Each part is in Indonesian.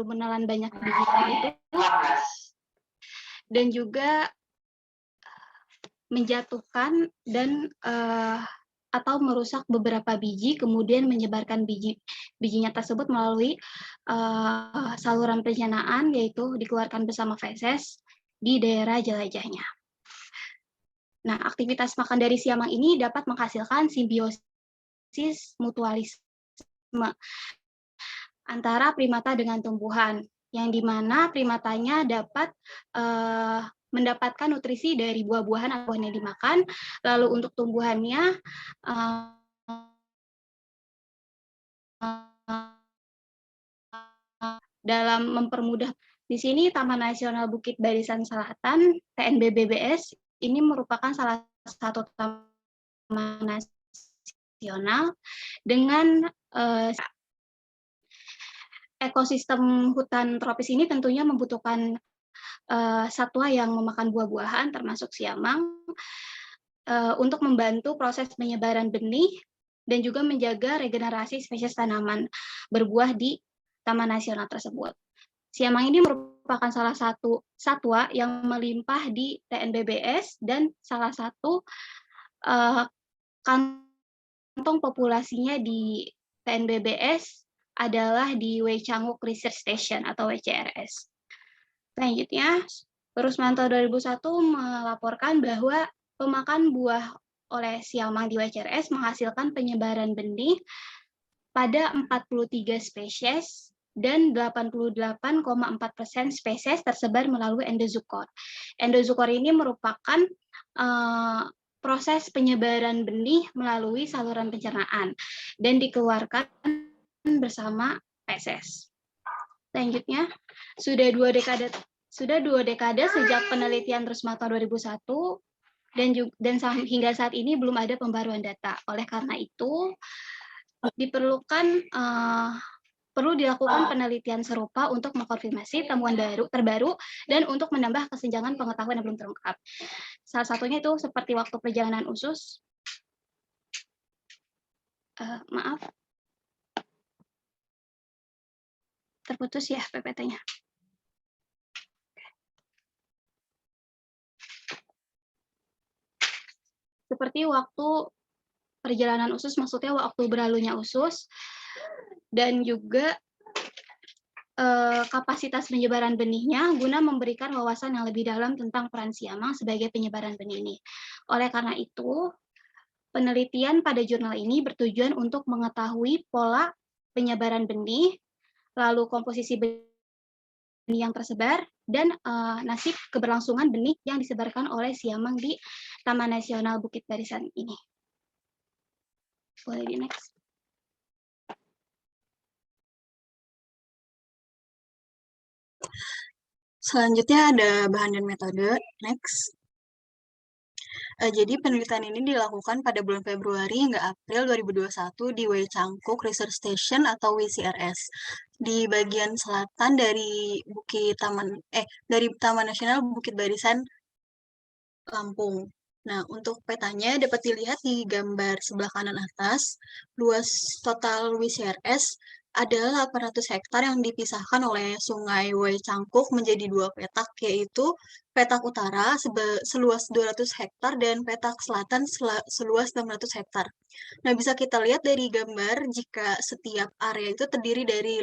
menelan banyak biji itu, dan juga menjatuhkan dan atau merusak beberapa biji, kemudian menyebarkan bijinya tersebut melalui saluran pencernaan, yaitu dikeluarkan bersama feses di daerah jelajahnya. Nah, aktivitas makan dari siamang ini dapat menghasilkan simbiosis mutualisme antara primata dengan tumbuhan, yang dimana primatanya dapat mendapatkan nutrisi dari buah-buahan atau yang dimakan, lalu untuk tumbuhannya dalam mempermudah. Di sini Taman Nasional Bukit Barisan Selatan (TNBBS) ini merupakan salah satu taman nasional dengan ekosistem hutan tropis ini tentunya membutuhkan satwa yang memakan buah-buahan termasuk siamang untuk membantu proses penyebaran benih dan juga menjaga regenerasi spesies tanaman berbuah di Taman Nasional tersebut. Siamang ini merupakan salah satu satwa yang melimpah di TNBBS dan salah satu kantong populasinya di TNBBS adalah di Wecanguk Research Station atau WCRS. Selanjutnya, Rusmanto 2001 melaporkan bahwa pemakan buah oleh siamang di WCRS menghasilkan penyebaran benih pada 43 spesies dan 88,4% spesies tersebar melalui endozookur. Endozookur ini merupakan proses penyebaran benih melalui saluran pencernaan dan dikeluarkan bersama feses. Selanjutnya, sudah dua dekade sejak penelitian Rusmanto 2001 dan hingga saat ini belum ada pembaruan data. Oleh karena itu, perlu dilakukan penelitian serupa untuk mengkonfirmasi temuan terbaru dan untuk menambah kesenjangan pengetahuan yang belum terungkap. Salah satunya itu seperti waktu perjalanan usus. Maaf, terputus ya PPT-nya. Seperti waktu perjalanan usus, maksudnya waktu berlalunya usus, dan juga kapasitas penyebaran benihnya guna memberikan wawasan yang lebih dalam tentang peran siamang sebagai penyebaran benih ini. Oleh karena itu, penelitian pada jurnal ini bertujuan untuk mengetahui pola penyebaran benih, lalu komposisi benih yang tersebar, dan nasib keberlangsungan benih yang disebarkan oleh siamang di Taman Nasional Bukit Barisan ini. Boleh di next. Selanjutnya ada bahan dan metode. Next. Jadi penelitian ini dilakukan pada bulan Februari hingga April 2021 di Wecangkuk Research Station atau WCRS di bagian selatan dari Taman Nasional Bukit Barisan Lampung. Nah, untuk petanya dapat dilihat di gambar sebelah kanan atas. Luas total WCRS adalah 800 hektar yang dipisahkan oleh Sungai Wecangkuk menjadi dua petak, yaitu petak utara seluas 200 hektar dan petak selatan seluas 600 hektar. Nah, bisa kita lihat dari gambar jika setiap area itu terdiri dari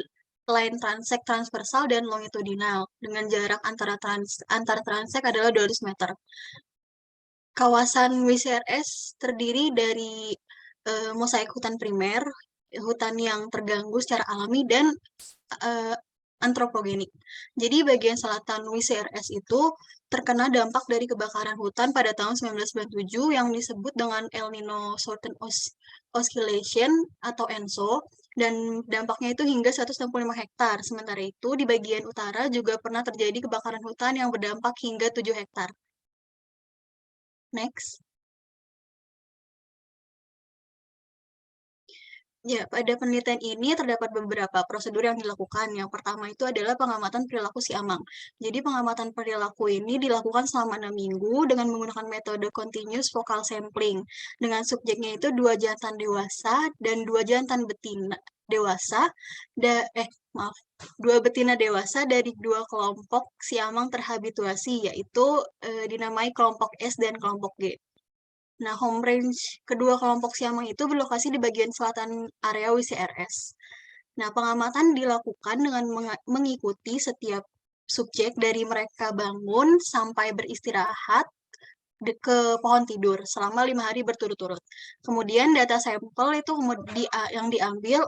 line transek transversal dan longitudinal dengan jarak antar transek adalah 200 meter. Kawasan WCRS terdiri dari mosaik hutan primer, hutan yang terganggu secara alami, dan antropogenik. Jadi bagian selatan WCRS itu terkena dampak dari kebakaran hutan pada tahun 1997 yang disebut dengan El Nino Southern Oscillation atau ENSO, dan dampaknya itu hingga 165 hektar. Sementara itu di bagian utara juga pernah terjadi kebakaran hutan yang berdampak hingga 7 hektar. Next. Ya, pada penelitian ini terdapat beberapa prosedur yang dilakukan. Yang pertama itu adalah pengamatan perilaku siamang. Jadi pengamatan perilaku ini dilakukan selama 6 minggu dengan menggunakan metode continuous focal sampling. Dengan subjeknya itu 2 jantan dewasa dan 2 jantan betina dewasa. dua betina dewasa dari dua kelompok siamang terhabituasi, yaitu dinamai kelompok S dan kelompok G. Nah, home range kedua kelompok siamang itu berlokasi di bagian selatan area WCRS. Nah, pengamatan dilakukan dengan mengikuti setiap subjek dari mereka bangun sampai beristirahat ke pohon tidur selama 5 hari berturut-turut. Kemudian data sampel itu yang diambil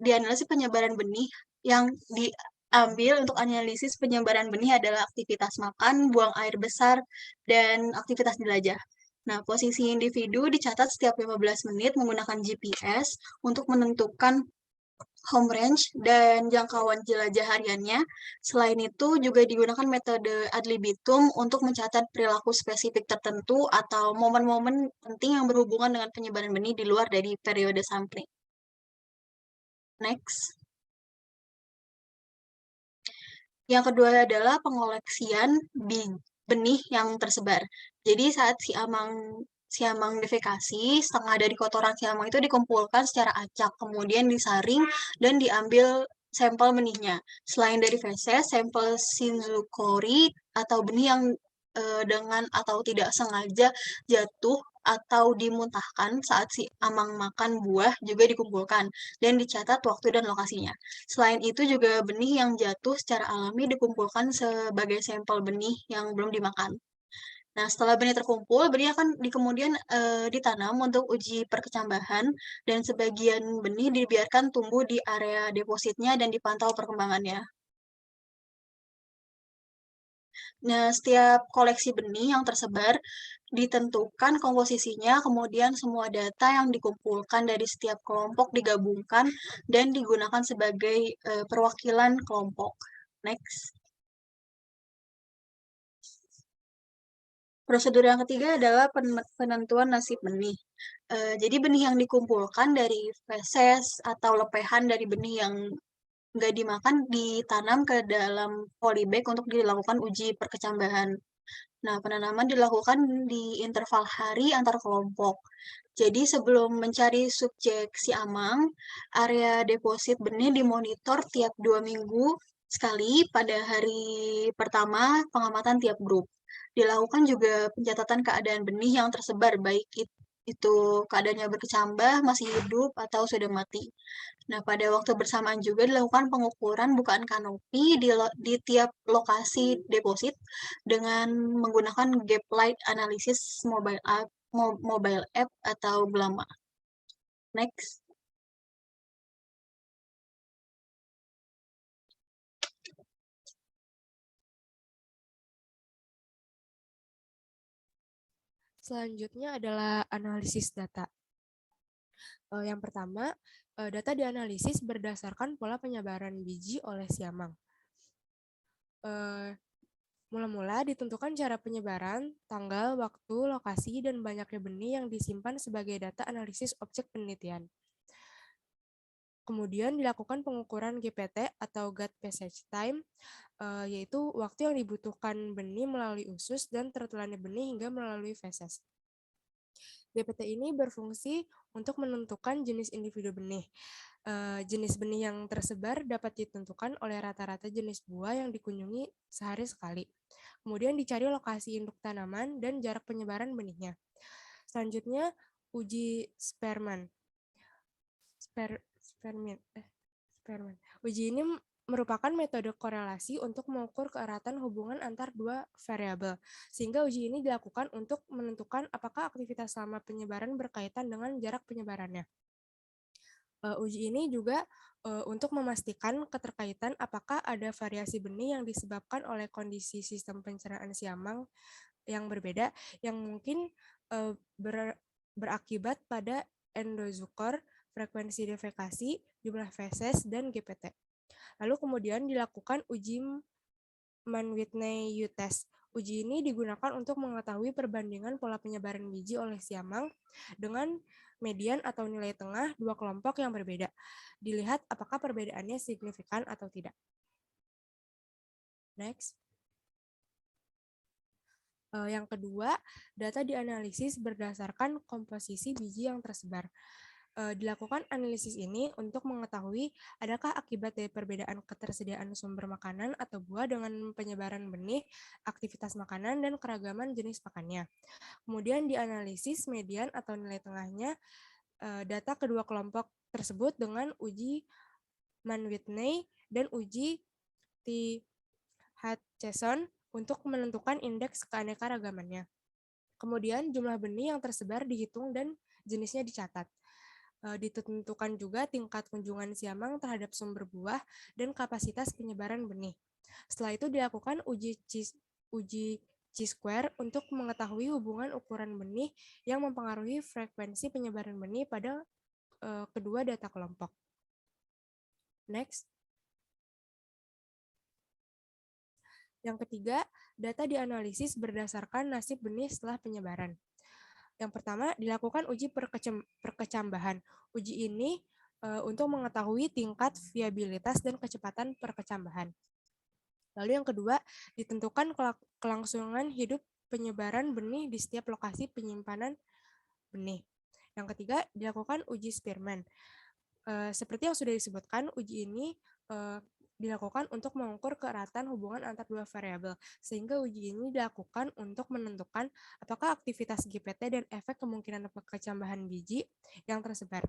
dianalisis penyebaran benih yang diambil untuk analisis penyebaran benih adalah aktivitas makan, buang air besar, dan aktivitas jelajah. Nah, posisi individu dicatat setiap 15 menit menggunakan GPS untuk menentukan home range dan jangkauan jelajah hariannya. Selain itu, juga digunakan metode ad libitum untuk mencatat perilaku spesifik tertentu atau momen-momen penting yang berhubungan dengan penyebaran benih di luar dari periode sampling. Next. Yang kedua adalah pengoleksian benih yang tersebar. Jadi saat siamang defekasi, setengah dari kotoran siamang itu dikumpulkan secara acak, kemudian disaring dan diambil sampel benihnya. Selain dari feses, sampel shinzukori atau benih yang dengan atau tidak sengaja jatuh atau dimuntahkan saat si amang makan buah juga dikumpulkan dan dicatat waktu dan lokasinya. Selain itu juga benih yang jatuh secara alami dikumpulkan sebagai sampel benih yang belum dimakan. Nah, setelah benih terkumpul, benih akan kemudian ditanam untuk uji perkecambahan dan sebagian benih dibiarkan tumbuh di area depositnya dan dipantau perkembangannya. Nah, setiap koleksi benih yang tersebar ditentukan komposisinya, kemudian semua data yang dikumpulkan dari setiap kelompok digabungkan dan digunakan sebagai perwakilan kelompok. Next. Prosedur yang ketiga adalah penentuan nasib benih. Jadi benih yang dikumpulkan dari feses atau lepehan dari benih yang nggak dimakan ditanam ke dalam polybag untuk dilakukan uji perkecambahan. Nah, penanaman dilakukan di interval hari antar kelompok. Jadi sebelum mencari subjek siamang, area deposit benih dimonitor tiap 2 minggu sekali pada hari pertama pengamatan tiap grup. Dilakukan juga pencatatan keadaan benih yang tersebar, baik itu keadaannya berkecambah, masih hidup, atau sudah mati. Nah, pada waktu bersamaan juga dilakukan pengukuran bukaan kanopi di tiap lokasi deposit dengan menggunakan gap light analysis mobile app atau GLAMA. Next. Selanjutnya adalah analisis data. Yang pertama, data dianalisis berdasarkan pola penyebaran biji oleh siamang. Mula-mula ditentukan cara penyebaran, tanggal, waktu, lokasi, dan banyaknya benih yang disimpan sebagai data analisis objek penelitian. Kemudian dilakukan pengukuran GPT atau gut passage time, yaitu waktu yang dibutuhkan benih melalui usus dan tertelannya benih hingga melalui feses. GPT ini berfungsi untuk menentukan jenis individu benih. Jenis benih yang tersebar dapat ditentukan oleh rata-rata jenis buah yang dikunjungi sehari sekali. Kemudian dicari lokasi induk tanaman dan jarak penyebaran benihnya. Selanjutnya, uji Spearman. Uji ini merupakan metode korelasi untuk mengukur keeratan hubungan antar dua variabel. Sehingga uji ini dilakukan untuk menentukan apakah aktivitas selama penyebaran berkaitan dengan jarak penyebarannya. Uji ini juga untuk memastikan keterkaitan apakah ada variasi benih yang disebabkan oleh kondisi sistem pencernaan siamang yang berbeda, yang mungkin berakibat pada endozooker, frekuensi defekasi, jumlah feses, dan GPT. Lalu kemudian dilakukan uji Mann-Whitney U-test. Uji ini digunakan untuk mengetahui perbandingan pola penyebaran biji oleh siamang dengan median atau nilai tengah dua kelompok yang berbeda. Dilihat apakah perbedaannya signifikan atau tidak. Next. Yang kedua, data dianalisis berdasarkan komposisi biji yang tersebar. Dilakukan analisis ini untuk mengetahui adakah akibat dari perbedaan ketersediaan sumber makanan atau buah dengan penyebaran benih, aktivitas makanan, dan keragaman jenis makannya. Kemudian dianalisis median atau nilai tengahnya data kedua kelompok tersebut dengan uji Mann-Whitney dan uji T. Hutchison untuk menentukan indeks keanekaragamannya. Kemudian jumlah benih yang tersebar dihitung dan jenisnya dicatat. Ditentukan juga tingkat kunjungan siamang terhadap sumber buah dan kapasitas penyebaran benih. Setelah itu dilakukan uji chi-square untuk mengetahui hubungan ukuran benih yang mempengaruhi frekuensi penyebaran benih pada kedua data kelompok. Next. Yang ketiga, data dianalisis berdasarkan nasib benih setelah penyebaran. Yang pertama, dilakukan uji perkecambahan. Uji ini untuk mengetahui tingkat viabilitas dan kecepatan perkecambahan. Lalu yang kedua, ditentukan kelangsungan hidup penyebaran benih di setiap lokasi penyimpanan benih. Yang ketiga, dilakukan uji Spearman. Seperti yang sudah disebutkan, uji ini dilakukan untuk mengukur keeratan hubungan antar dua variabel, sehingga uji ini dilakukan untuk menentukan apakah aktivitas GPT dan efek kemungkinan kecambahan biji yang tersebar.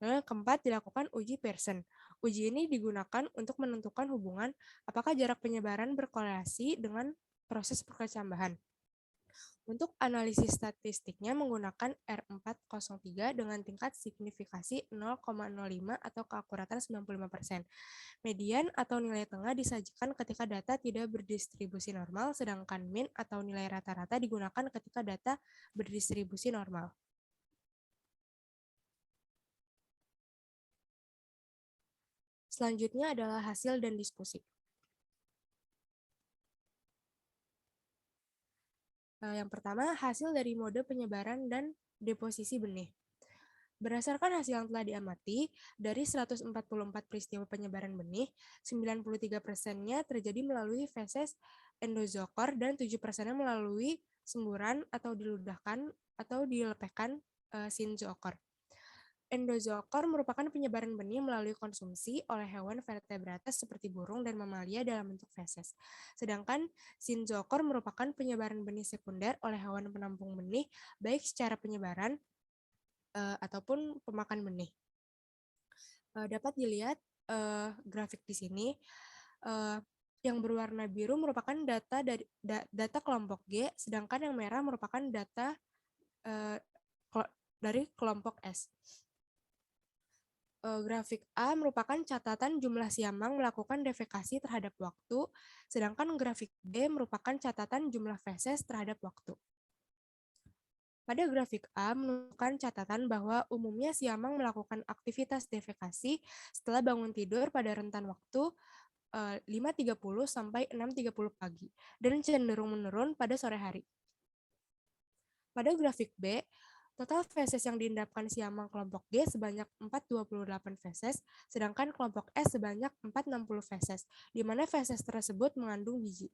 Lalu yang keempat, dilakukan uji Pearson. Uji ini digunakan untuk menentukan hubungan apakah jarak penyebaran berkorelasi dengan proses perkecambahan. Untuk analisis statistiknya menggunakan R403 dengan tingkat signifikasi 0,05 atau keakuratan 95%. Median atau nilai tengah disajikan ketika data tidak berdistribusi normal, sedangkan mean atau nilai rata-rata digunakan ketika data berdistribusi normal. Selanjutnya adalah hasil dan diskusi. Yang pertama, hasil dari mode penyebaran dan deposisi benih. Berdasarkan hasil yang telah diamati, dari 144 peristiwa penyebaran benih, 93%-nya terjadi melalui feses endozookor dan 7%-nya melalui semburan atau diludahkan atau dilepehkan sinzookor. Endozookor merupakan penyebaran benih melalui konsumsi oleh hewan vertebrates seperti burung dan mamalia dalam bentuk feses. Sedangkan sinzookor merupakan penyebaran benih sekunder oleh hewan penampung benih, baik secara penyebaran ataupun pemakan benih. Dapat dilihat grafik di sini. Yang berwarna biru merupakan data kelompok G, sedangkan yang merah merupakan data dari kelompok S. Grafik A merupakan catatan jumlah siamang melakukan defekasi terhadap waktu, sedangkan grafik B merupakan catatan jumlah feses terhadap waktu. Pada grafik A menunjukkan catatan bahwa umumnya siamang melakukan aktivitas defekasi setelah bangun tidur pada rentan waktu 5.30 sampai 6.30 pagi dan cenderung menurun pada sore hari. Pada grafik B, total feses yang diendapkan siamang kelompok G sebanyak 428 feses, sedangkan kelompok S sebanyak 460 feses, di mana feses tersebut mengandung biji.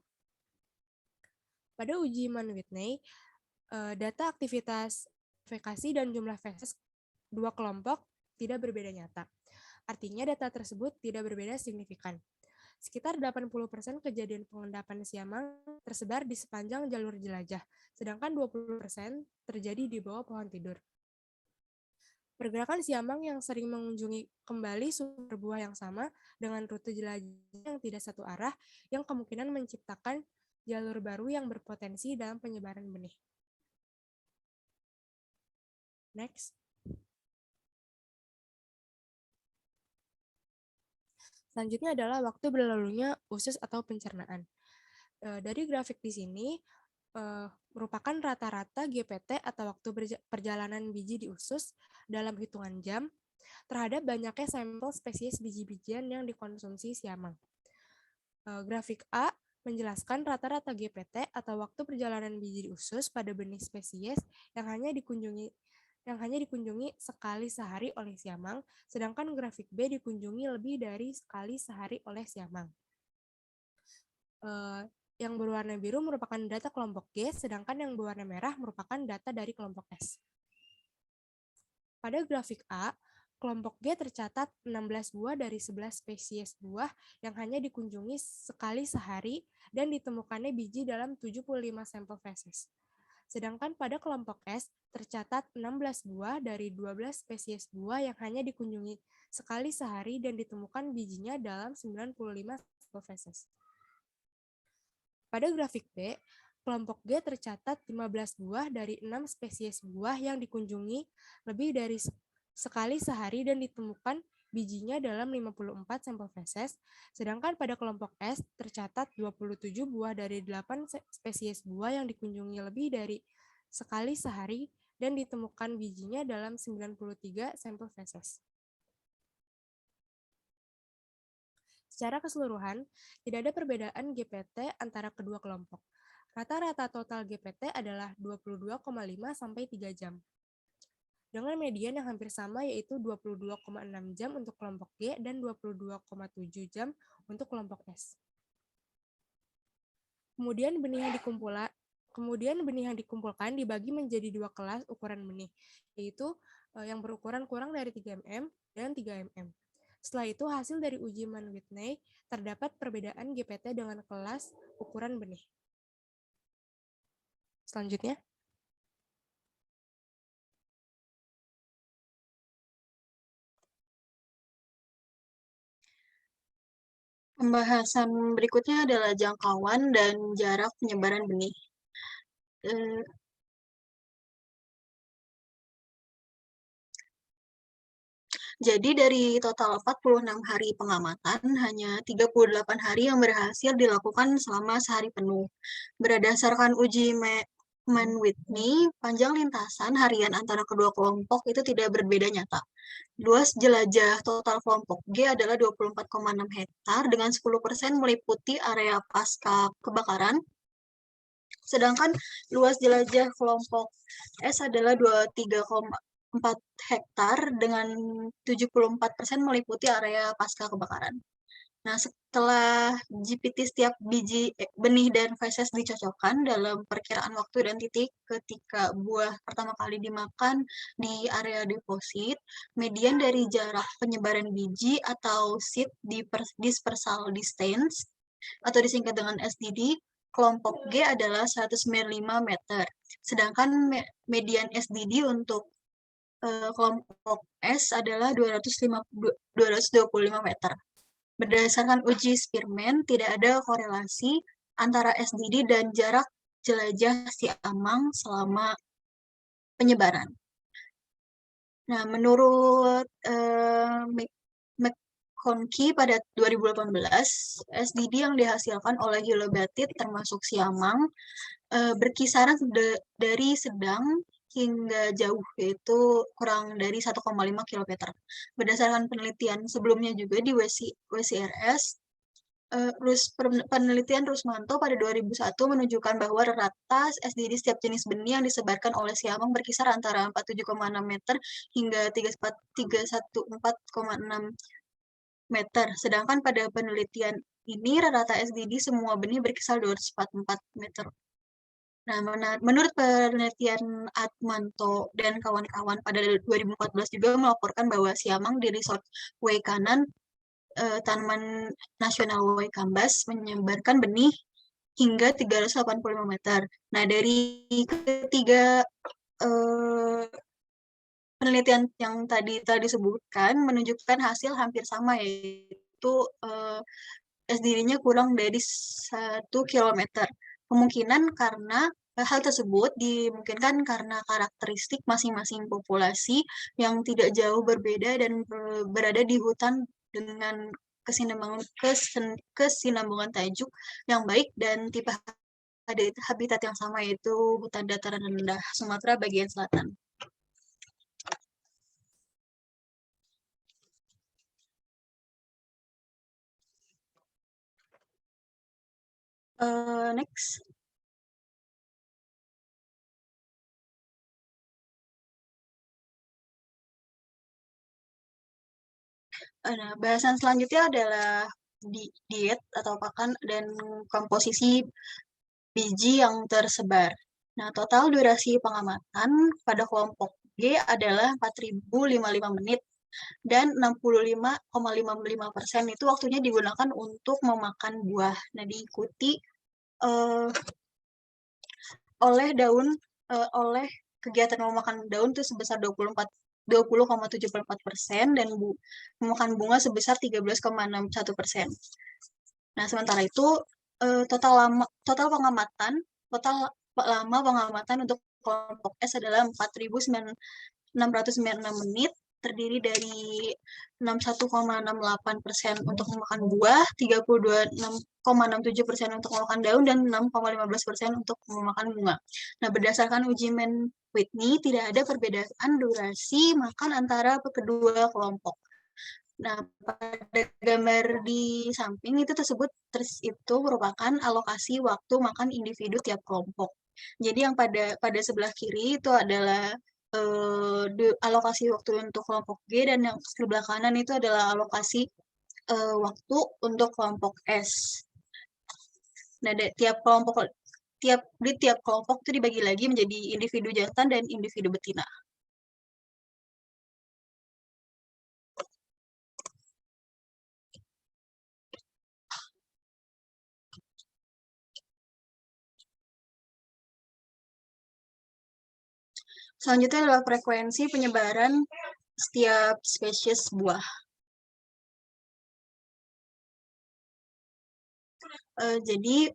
Pada uji Mann-Whitney, data aktivitas defekasi dan jumlah feses dua kelompok tidak berbeda nyata. Artinya data tersebut tidak berbeda signifikan. Sekitar 80% kejadian pengendapan siamang tersebar di sepanjang jalur jelajah, sedangkan 20% terjadi di bawah pohon tidur. Pergerakan siamang yang sering mengunjungi kembali sumber buah yang sama dengan rute jelajah yang tidak satu arah, yang kemungkinan menciptakan jalur baru yang berpotensi dalam penyebaran benih. Next. Selanjutnya adalah waktu berlalunya usus atau pencernaan. Dari grafik di sini, merupakan rata-rata GPT atau waktu perjalanan biji di usus dalam hitungan jam terhadap banyaknya sampel spesies biji-bijian yang dikonsumsi siamang. Grafik A menjelaskan rata-rata GPT atau waktu perjalanan biji di usus pada benih spesies yang hanya dikunjungi sekali sehari oleh siamang, sedangkan grafik B dikunjungi lebih dari sekali sehari oleh siamang. Yang berwarna biru merupakan data kelompok G, sedangkan yang berwarna merah merupakan data dari kelompok S. Pada grafik A, kelompok G tercatat 16 buah dari 11 spesies buah yang hanya dikunjungi sekali sehari dan ditemukannya biji dalam 75 sampel feses. Sedangkan pada kelompok S tercatat 16 buah dari 12 spesies buah yang hanya dikunjungi sekali sehari dan ditemukan bijinya dalam 95 sampel feses. Pada grafik B, kelompok G tercatat 15 buah dari 6 spesies buah yang dikunjungi lebih dari sekali sehari dan ditemukan bijinya dalam 54 sampel feses, sedangkan pada kelompok S tercatat 27 buah dari 8 spesies buah yang dikunjungi lebih dari sekali sehari dan ditemukan bijinya dalam 93 sampel feses. Secara keseluruhan, tidak ada perbedaan GPT antara kedua kelompok. Rata-rata total GPT adalah 22,5 sampai 3 jam. Dengan median yang hampir sama yaitu 22,6 jam untuk kelompok G dan 22,7 jam untuk kelompok S. Kemudian benih yang dikumpulkan dibagi menjadi dua kelas ukuran benih, yaitu yang berukuran kurang dari 3 mm dan 3 mm. Setelah itu, hasil dari uji Mann-Whitney terdapat perbedaan GPT dengan kelas ukuran benih. Selanjutnya. Pembahasan berikutnya adalah jangkauan dan jarak penyebaran benih. Jadi dari total 46 hari pengamatan, hanya 38 hari yang berhasil dilakukan selama sehari penuh. Berdasarkan uji Mann-Whitney, panjang lintasan harian antara kedua kelompok itu tidak berbeda nyata. Luas jelajah total kelompok G adalah 24,6 hektar dengan 10% meliputi area pasca kebakaran. Sedangkan luas jelajah kelompok S adalah 23,4 hektar dengan 74% meliputi area pasca kebakaran. Nah, setelah GPT setiap biji benih dan feses dicocokkan dalam perkiraan waktu dan titik ketika buah pertama kali dimakan di area deposit, median dari jarak penyebaran biji atau seed dispersal distance atau disingkat dengan SDD, kelompok G adalah 195 meter. Sedangkan median SDD untuk kelompok S adalah 225 meter. Berdasarkan uji Spearman, tidak ada korelasi antara SDD dan jarak jelajah siamang selama penyebaran. Nah, menurut McConkie pada 2018, SDD yang dihasilkan oleh Hylobatids termasuk siamang berkisaran dari sedang hingga jauh, yaitu kurang dari 1,5 km. Berdasarkan penelitian sebelumnya juga di WCRS, penelitian Rusmanto pada 2001 menunjukkan bahwa rata SDD setiap jenis benih yang disebarkan oleh siamang berkisar antara 47,6 meter hingga 314,6 meter. Sedangkan pada penelitian ini rata SDD semua benih berkisar 244 meter. Nah, menurut penelitian Atmanto dan kawan-kawan pada 2014 juga melaporkan bahwa siamang di Resort Waikanan, Taman Nasional Waikambas, menyebarkan benih hingga 385 meter. Nah, dari ketiga penelitian yang tadi disebutkan menunjukkan hasil hampir sama, yaitu SDD-nya kurang dari 1 km. Kemungkinan karena hal tersebut dimungkinkan karena karakteristik masing-masing populasi yang tidak jauh berbeda dan berada di hutan dengan kesinambungan tajuk yang baik dan tipe habitat yang sama, yaitu hutan dataran rendah Sumatera bagian selatan. Next. Nah, bahasan selanjutnya adalah diet atau pakan dan komposisi biji yang tersebar. Nah, total durasi pengamatan pada kelompok B G adalah 4.055 menit, dan 65,55% itu waktunya digunakan untuk memakan buah. Nah, diikuti oleh kegiatan memakan daun itu sebesar 20,74% dan memakan bunga sebesar 13,61%. Nah, sementara itu total lama pengamatan untuk kelompok S adalah 4.696 menit, terdiri dari 61,68% untuk memakan buah, 32,67% untuk memakan daun, dan 6,15% untuk memakan bunga. Nah, berdasarkan uji Mann-Whitney, tidak ada perbedaan durasi makan antara kedua kelompok. Nah, pada gambar di samping itu itu merupakan alokasi waktu makan individu tiap kelompok. Jadi yang pada sebelah kiri itu adalah alokasi waktu untuk kelompok G, dan yang sebelah kanan itu adalah alokasi waktu untuk kelompok S. Nah, di tiap kelompok itu dibagi lagi menjadi individu jantan dan individu betina. Selanjutnya adalah frekuensi penyebaran setiap spesies buah. Jadi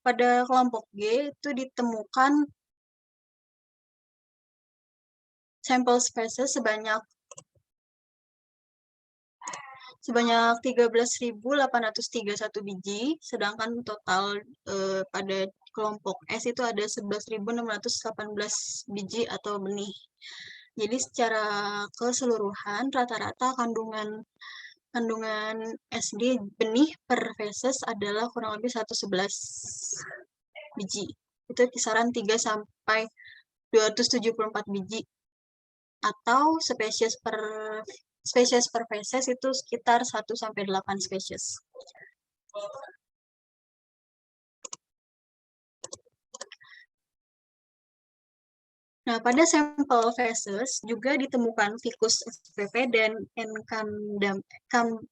pada kelompok G itu ditemukan sampel spesies sebanyak 13.831 biji, sedangkan total pada kelompok S itu ada 11.618 biji atau benih. Jadi secara keseluruhan rata-rata kandungan SD benih per feses adalah kurang lebih 111 biji. Itu kisaran 3 sampai 274 biji, atau spesies per feses itu sekitar 1 sampai 8 spesies. Nah, pada sampel feses juga ditemukan Ficus spp dan N.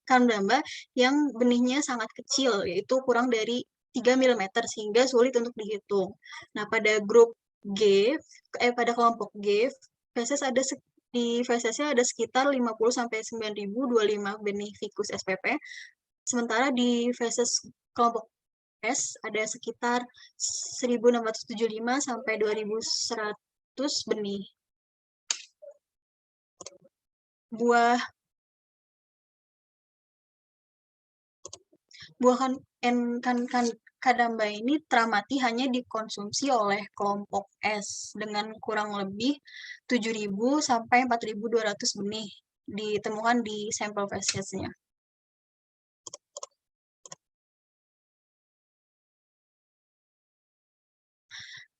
candamba yang benihnya sangat kecil, yaitu kurang dari 3 mm, sehingga sulit untuk dihitung. Nah, pada kelompok G, di fesesnya ada sekitar 50 sampai 9.025 benih Ficus spp, sementara di feses kelompok S ada sekitar 1.675 sampai 2.100 benih. Buah candamba ini teramati hanya dikonsumsi oleh kelompok S dengan kurang lebih 7.000 sampai 4.200 benih ditemukan di sampel fesesnya.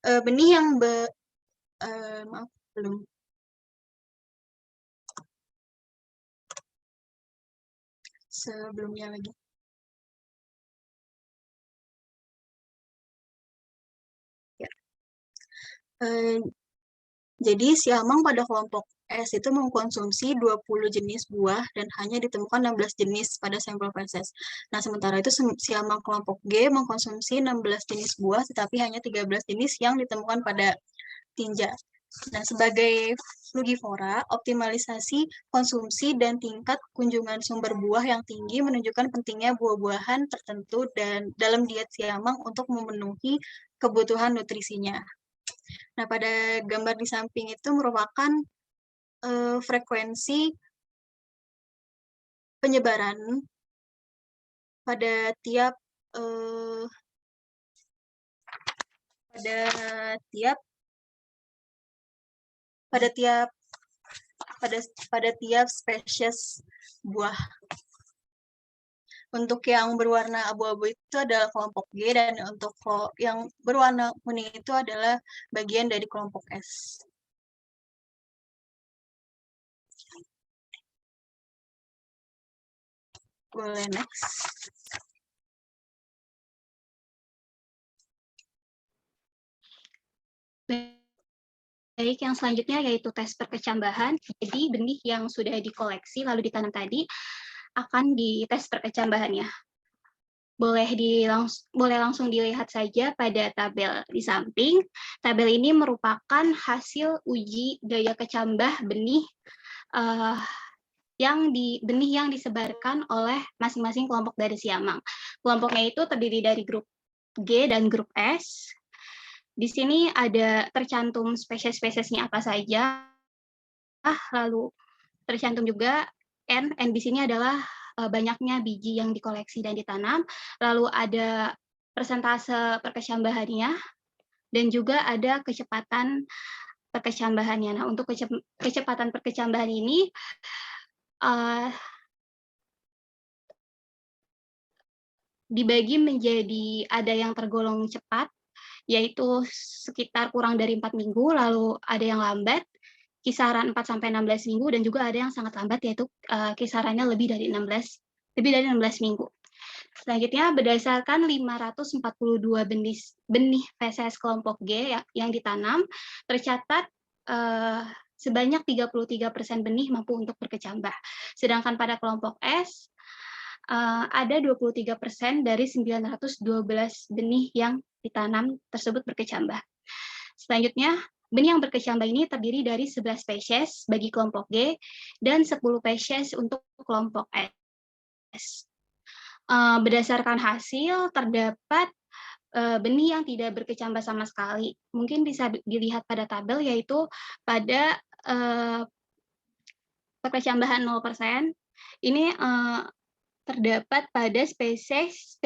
Benih yang belum. Sebelumnya lagi. Ya. Jadi siamang pada kelompok S itu mengkonsumsi 20 jenis buah dan hanya ditemukan 16 jenis pada sampel feses. Nah, sementara itu siamang kelompok G mengkonsumsi 16 jenis buah, tetapi hanya 13 jenis yang ditemukan pada tinja. Nah, sebagai frugivora, optimalisasi konsumsi dan tingkat kunjungan sumber buah yang tinggi menunjukkan pentingnya buah-buahan tertentu dan dalam diet siamang untuk memenuhi kebutuhan nutrisinya. Nah, pada gambar di samping itu merupakan frekuensi penyebaran pada tiap spesies buah. Untuk yang berwarna abu-abu itu adalah kelompok G, dan untuk yang berwarna kuning itu adalah bagian dari kelompok S. Boleh next. Baik, yang selanjutnya yaitu tes perkecambahan. Jadi benih yang sudah dikoleksi lalu ditanam tadi akan dites perkecambahannya. Boleh langsung dilihat saja pada tabel di samping. Tabel ini merupakan hasil uji daya kecambah benih benih yang disebarkan oleh masing-masing kelompok dari Siamang. Kelompoknya itu terdiri dari grup G dan grup S. Di sini ada tercantum spesies-spesiesnya apa saja, lalu tercantum juga N di sini adalah banyaknya biji yang dikoleksi dan ditanam, lalu ada persentase perkecambahannya, dan juga ada kecepatan perkecambahannya. Nah, untuk kecepatan perkecambahan ini dibagi menjadi ada yang tergolong cepat, yaitu sekitar kurang dari 4 minggu, lalu ada yang lambat, kisaran 4-16 minggu, dan juga ada yang sangat lambat, yaitu kisarannya lebih dari 16 minggu. Selanjutnya, berdasarkan 542 benih feses kelompok G yang ditanam, tercatat sebanyak 33% benih mampu untuk berkecambah. Sedangkan pada kelompok S, ada 23% dari 912 benih yang ditanam tersebut berkecambah. Selanjutnya, benih yang berkecambah ini terdiri dari 11 spesies bagi kelompok G dan 10 spesies untuk kelompok S. Berdasarkan hasil, terdapat benih yang tidak berkecambah sama sekali. Mungkin bisa dilihat pada tabel, yaitu pada perkecambahan 0%, ini terdapat pada spesies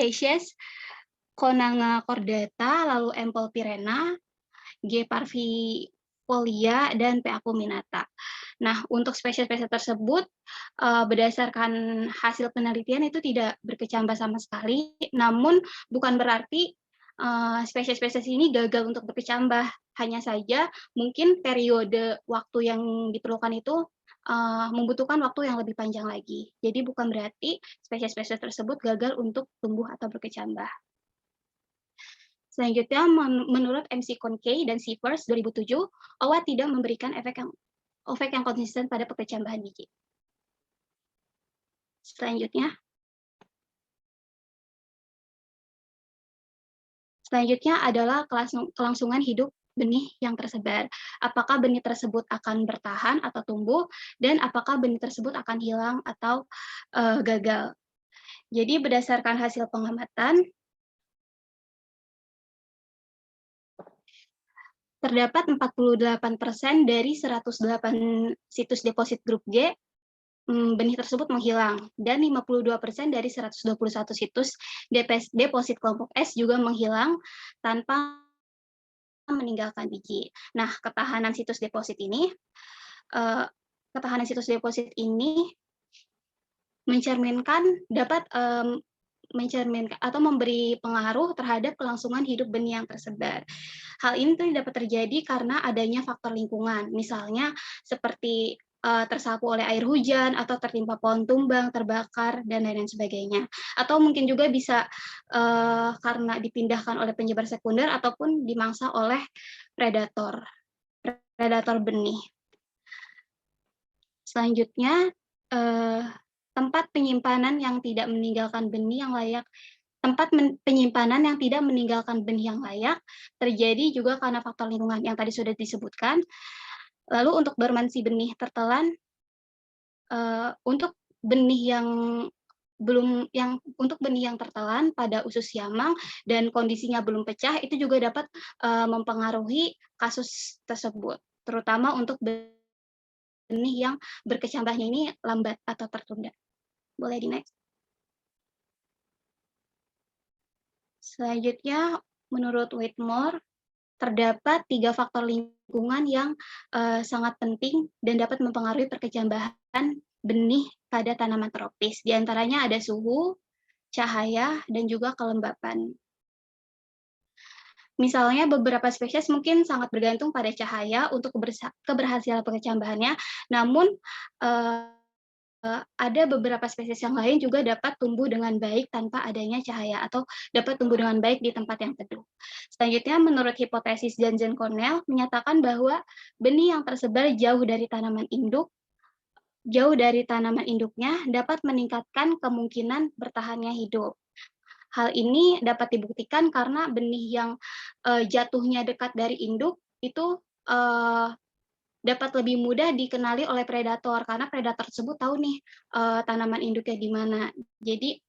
Conanga cordata, lalu Empolpirena, G. parvifolia, dan P. acuminata. Nah, untuk spesies-spesies tersebut, berdasarkan hasil penelitian itu tidak berkecambah sama sekali, namun bukan berarti spesies-spesies ini gagal untuk berkecambah. Hanya saja mungkin periode waktu yang diperlukan itu membutuhkan waktu yang lebih panjang lagi. Jadi bukan berarti spesies-spesies tersebut gagal untuk tumbuh atau berkecambah. Selanjutnya, menurut MC Conkey dan Sievers 2007, OWA tidak memberikan efek yang konsisten pada perkecambahan biji. Selanjutnya adalah kelangsungan hidup benih yang tersebar. Apakah benih tersebut akan bertahan atau tumbuh, dan apakah benih tersebut akan hilang atau gagal. Jadi berdasarkan hasil pengamatan, terdapat 48% dari 108 situs deposit grup G benih tersebut menghilang, dan 52% dari 121 situs deposit kelompok S juga menghilang tanpa meninggalkan biji. Nah, ketahanan situs deposit ini dapat mencerminkan atau memberi pengaruh terhadap kelangsungan hidup benih yang tersebar. Hal ini dapat terjadi karena adanya faktor lingkungan, misalnya seperti tersapu oleh air hujan, atau tertimpa pohon tumbang, terbakar, dan lain-lain sebagainya. Atau mungkin juga bisa karena dipindahkan oleh penyebar sekunder ataupun dimangsa oleh predator benih. Selanjutnya, tempat penyimpanan yang tidak meninggalkan benih yang layak terjadi juga karena faktor lingkungan yang tadi sudah disebutkan. Lalu untuk dormansi benih tertelan, untuk benih yang tertelan pada usus siamang dan kondisinya belum pecah, itu juga dapat mempengaruhi kasus tersebut, terutama untuk benih yang berkecambahnya ini lambat atau tertunda. Boleh di next. Selanjutnya, menurut Whitmore, terdapat 3 faktor lingkungan yang sangat penting dan dapat mempengaruhi perkecambahan benih pada tanaman tropis. Di antaranya ada suhu, cahaya, dan juga kelembapan. Misalnya beberapa spesies mungkin sangat bergantung pada cahaya untuk keberhasilan perkecambahannya, namun ada beberapa spesies yang lain juga dapat tumbuh dengan baik tanpa adanya cahaya atau dapat tumbuh dengan baik di tempat yang teduh. Selanjutnya, menurut hipotesis Jansen Cornell menyatakan bahwa benih yang tersebar jauh dari tanaman induknya dapat meningkatkan kemungkinan bertahannya hidup. Hal ini dapat dibuktikan karena benih yang jatuhnya dekat dari induk itu dapat lebih mudah dikenali oleh predator karena predator tersebut tahu nih tanaman induknya di mana. Jadi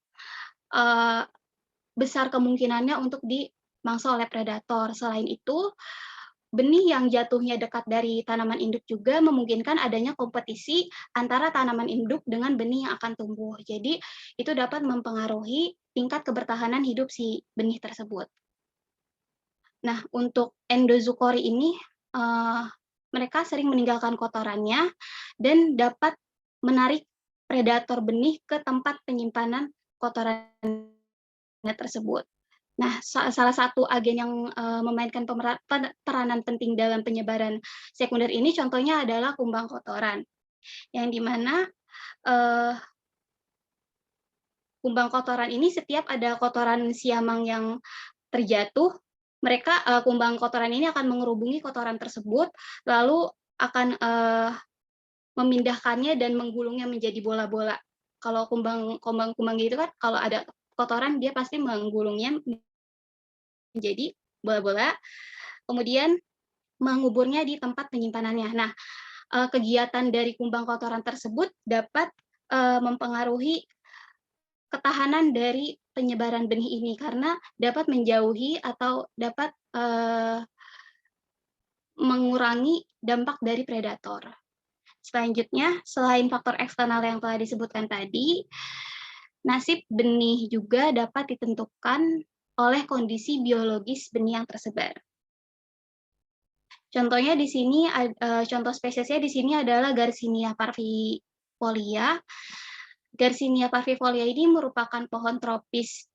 besar kemungkinannya untuk dimangsa oleh predator. Selain itu, benih yang jatuhnya dekat dari tanaman induk juga memungkinkan adanya kompetisi antara tanaman induk dengan benih yang akan tumbuh. Jadi itu dapat mempengaruhi tingkat kebertahanan hidup si benih tersebut. Nah, untuk endozookory ini mereka sering meninggalkan kotorannya dan dapat menarik predator benih ke tempat penyimpanan kotorannya tersebut. Nah, salah satu agen yang memainkan peranan penting dalam penyebaran sekunder ini contohnya adalah kumbang kotoran, yang dimana kumbang kotoran ini setiap ada kotoran siamang yang terjatuh, kumbang kotoran ini akan mengerubungi kotoran tersebut, lalu akan memindahkannya dan menggulungnya menjadi bola-bola. Kalau kumbang gitu kan, kalau ada kotoran dia pasti menggulungnya menjadi bola-bola, kemudian menguburnya di tempat penyimpanannya. Nah, kegiatan dari kumbang kotoran tersebut dapat mempengaruhi ketahanan dari penyebaran benih ini karena dapat menjauhi atau dapat mengurangi dampak dari predator. Selanjutnya, selain faktor eksternal yang telah disebutkan tadi, nasib benih juga dapat ditentukan oleh kondisi biologis benih yang tersebar. Contohnya di sini, contoh spesiesnya di sini adalah Garcinia parvifolia. Garcinia parvifolia ini merupakan pohon tropis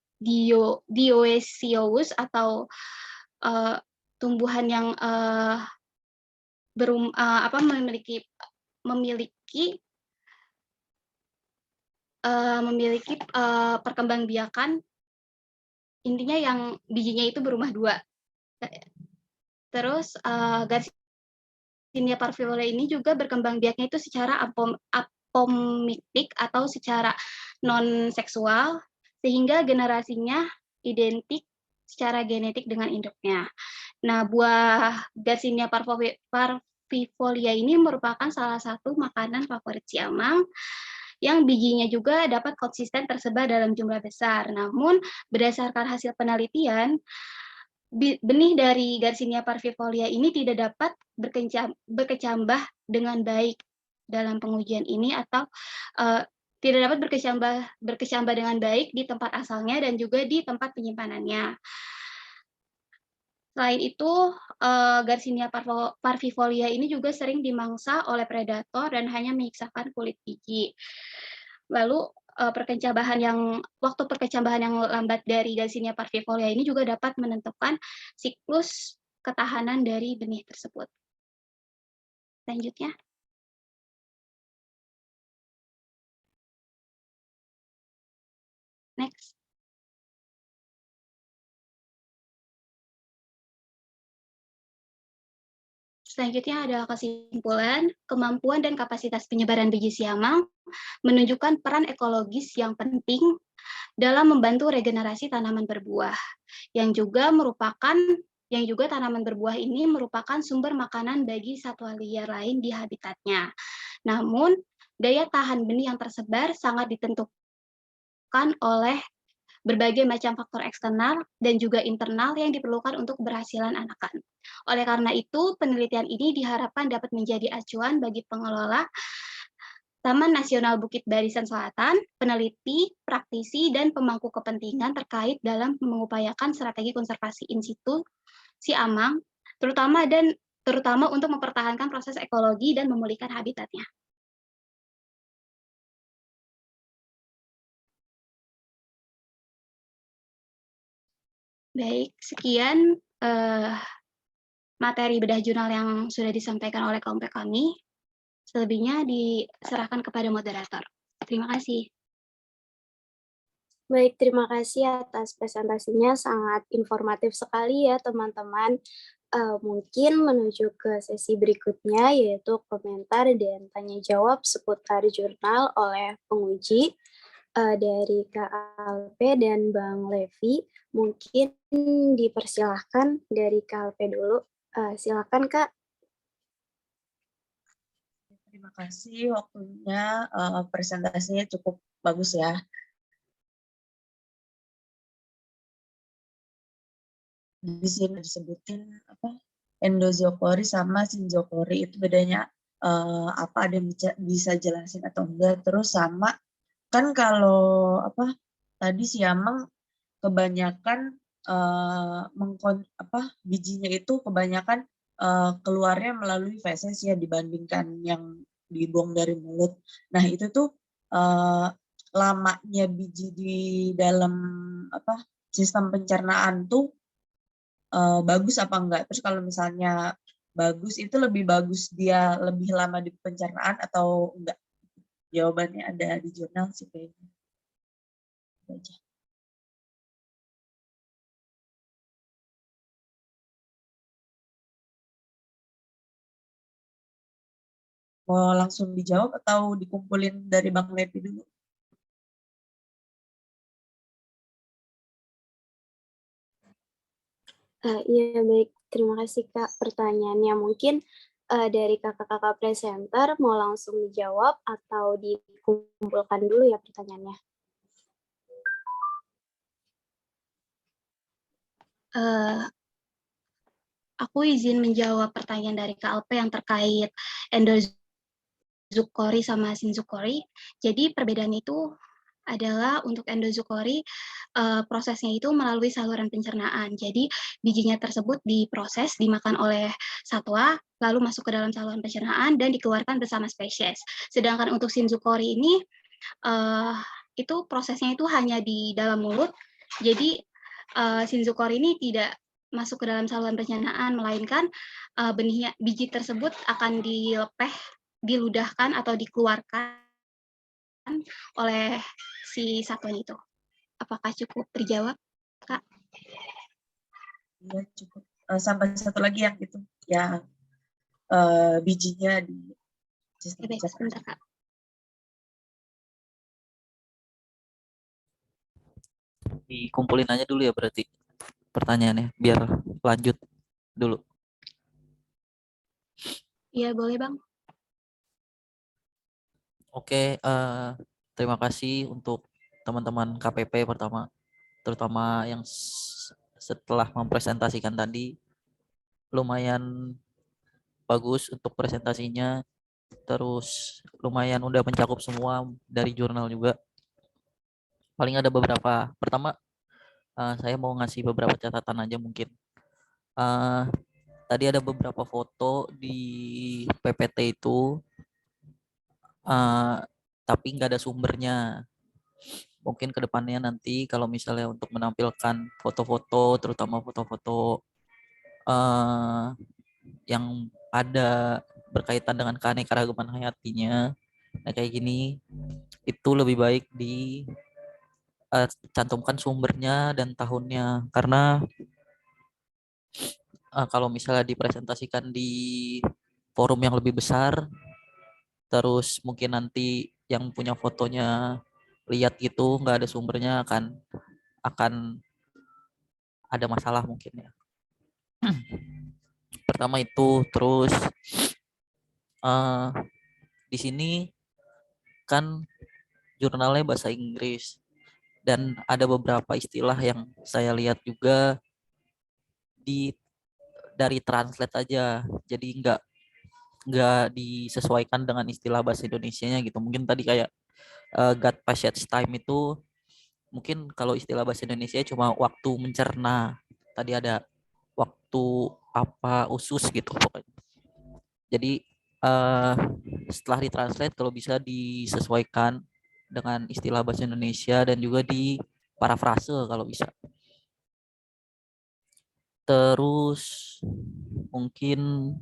dioecious atau tumbuhan yang memiliki perkembangbiakan, intinya yang bijinya itu berumah dua. Terus Garcinia parvifolia ini juga berkembang biaknya itu secara apomiktik atau secara non seksual, sehingga generasinya identik secara genetik dengan induknya. Nah, buah Garcinia parvifolia ini merupakan salah satu makanan favorit siamang yang bijinya juga dapat konsisten tersebar dalam jumlah besar. Namun, berdasarkan hasil penelitian, benih dari Garcinia parvifolia ini tidak dapat berkecambah dengan baik dalam pengujian ini atau tidak dapat berkecambah dengan baik di tempat asalnya dan juga di tempat penyimpanannya. Selain itu, Garcinia parvifolia ini juga sering dimangsa oleh predator dan hanya menyiksakan kulit biji. Lalu waktu perkecambahan yang lambat dari Garcinia parvifolia ini juga dapat menentukan siklus ketahanan dari benih tersebut. Selanjutnya. Next. Selanjutnya adalah kesimpulan, kemampuan dan kapasitas penyebaran biji siamang menunjukkan peran ekologis yang penting dalam membantu regenerasi tanaman berbuah, yang juga tanaman berbuah ini merupakan sumber makanan bagi satwa liar lain di habitatnya. Namun, daya tahan benih yang tersebar sangat ditentukan oleh berbagai macam faktor eksternal dan juga internal yang diperlukan untuk keberhasilan anakan. Oleh karena itu, penelitian ini diharapkan dapat menjadi acuan bagi pengelola Taman Nasional Bukit Barisan Selatan, peneliti, praktisi, dan pemangku kepentingan terkait dalam mengupayakan strategi konservasi in situ siamang, terutama untuk mempertahankan proses ekologi dan memulihkan habitatnya. Baik, sekian materi bedah jurnal yang sudah disampaikan oleh kelompok kami. Selebihnya diserahkan kepada moderator. Terima kasih. Baik, terima kasih atas presentasinya, sangat informatif sekali ya teman-teman. Mungkin menuju ke sesi berikutnya, yaitu komentar dan tanya jawab seputar jurnal oleh penguji dari Kak Alpe dan Bang Levi. Mungkin dipersilahkan dari Kak Alpe dulu. Silakan Kak. Terima kasih waktunya, presentasinya cukup bagus ya. Di sini disebutin endozookori sama sinzookori itu bedanya apa, ada yang bisa jelasin atau enggak? Terus sama kan kalau tadi siamang kebanyakan bijinya itu kebanyakan keluarnya melalui feses ya dibandingkan yang dibuang dari mulut. Nah itu tuh lamanya biji di dalam sistem pencernaan tuh bagus apa enggak? Terus kalau misalnya bagus, itu lebih bagus dia lebih lama di pencernaan atau enggak? Jawabannya ada di jurnal sih kayaknya. Itu aja. Mau langsung dijawab atau dikumpulin dari Bang Levi dulu? Iya, baik. Terima kasih, Kak. Pertanyaannya mungkin dari kakak-kakak presenter mau langsung dijawab atau dikumpulkan dulu ya pertanyaannya? Aku izin menjawab pertanyaan dari KLP yang terkait endozookori sama sinzookori. Jadi perbedaan itu adalah untuk endozookori prosesnya itu melalui saluran pencernaan. Jadi bijinya tersebut diproses, dimakan oleh satwa, lalu masuk ke dalam saluran pencernaan dan dikeluarkan bersama spesies. Sedangkan untuk sinzookori ini itu prosesnya itu hanya di dalam mulut. Jadi sinzookori ini tidak masuk ke dalam saluran pencernaan, melainkan biji tersebut akan diludahkan atau dikeluarkan oleh si satwa itu. Apakah cukup terjawab, Kak? Iya, cukup. Sampai satu lagi yang itu, yang bijinya di sistem pencernaan. Sebentar, Kak. Dikumpulin aja dulu ya berarti pertanyaannya, biar lanjut dulu. Iya, boleh Bang. Oke, terima kasih untuk teman-teman KPP pertama, terutama yang setelah mempresentasikan tadi, lumayan bagus untuk presentasinya, terus lumayan udah mencakup semua dari jurnal juga. Paling ada beberapa, pertama saya mau ngasih beberapa catatan aja mungkin. Tadi ada beberapa foto di PPT itu, tapi nggak ada sumbernya. Mungkin kedepannya nanti kalau misalnya untuk menampilkan foto-foto, terutama foto-foto yang ada berkaitan dengan keanekaragaman hayatinya, nah kayak gini, itu lebih baik cantumkan sumbernya dan tahunnya, karena kalau misalnya dipresentasikan di forum yang lebih besar, terus mungkin nanti yang punya fotonya lihat gitu nggak ada sumbernya, akan ada masalah mungkin ya. Pertama itu, terus di sini kan jurnalnya bahasa Inggris dan ada beberapa istilah yang saya lihat juga dari translate aja, jadi nggak disesuaikan dengan istilah bahasa Indonesianya gitu. Mungkin tadi kayak gut passage time itu mungkin kalau istilah bahasa Indonesia cuma waktu mencerna, tadi ada waktu apa usus gitu pokoknya. Jadi setelah ditranslate kalau bisa disesuaikan dengan istilah bahasa Indonesia dan juga di parafrase kalau bisa. Terus mungkin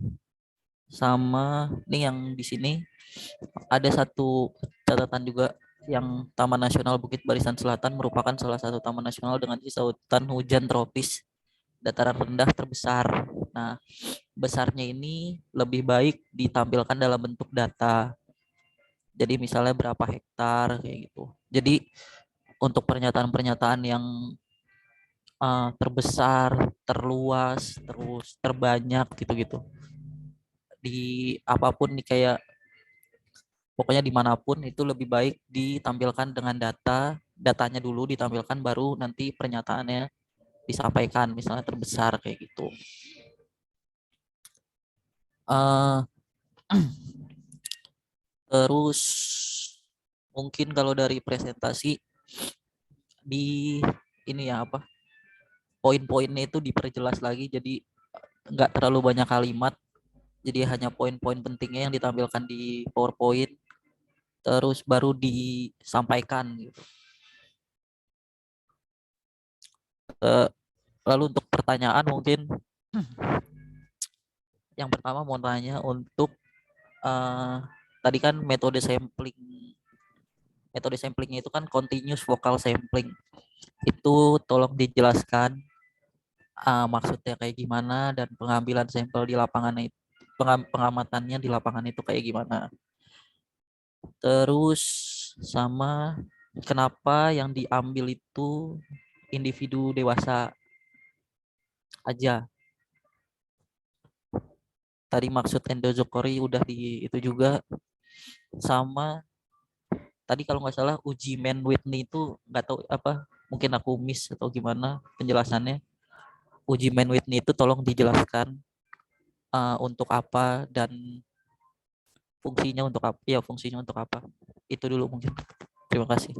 sama nih yang di sini ada satu catatan juga yang Taman Nasional Bukit Barisan Selatan merupakan salah satu taman nasional dengan sisa hutan hujan tropis dataran rendah terbesar. Nah, besarnya ini lebih baik ditampilkan dalam bentuk data. Jadi misalnya berapa hektar kayak gitu. Jadi untuk pernyataan-pernyataan yang terbesar, terluas, terus terbanyak gitu-gitu. Di apapun nih kayak pokoknya dimanapun itu lebih baik ditampilkan dengan datanya dulu ditampilkan baru nanti pernyataannya disampaikan misalnya terbesar kayak gitu. Uh, terus mungkin kalau dari presentasi di ini ya apa poin-poinnya itu diperjelas lagi jadi nggak terlalu banyak kalimat jadi hanya poin-poin pentingnya yang ditampilkan di PowerPoint terus baru disampaikan gitu. Lalu untuk pertanyaan mungkin yang pertama mau tanya untuk tadi kan metode samplingnya itu kan continuous vocal sampling. Itu tolong dijelaskan maksudnya kayak gimana dan pengambilan sampel di lapangan itu pengamatannya di lapangan itu kayak gimana. Terus sama kenapa yang diambil itu individu dewasa aja. Tadi maksud endozokori udah di itu juga sama tadi kalau nggak salah uji Mann Whitney itu nggak tahu apa mungkin aku miss atau gimana penjelasannya uji Mann Whitney itu tolong dijelaskan untuk apa dan fungsinya untuk apa ya fungsinya untuk apa itu dulu mungkin terima kasih.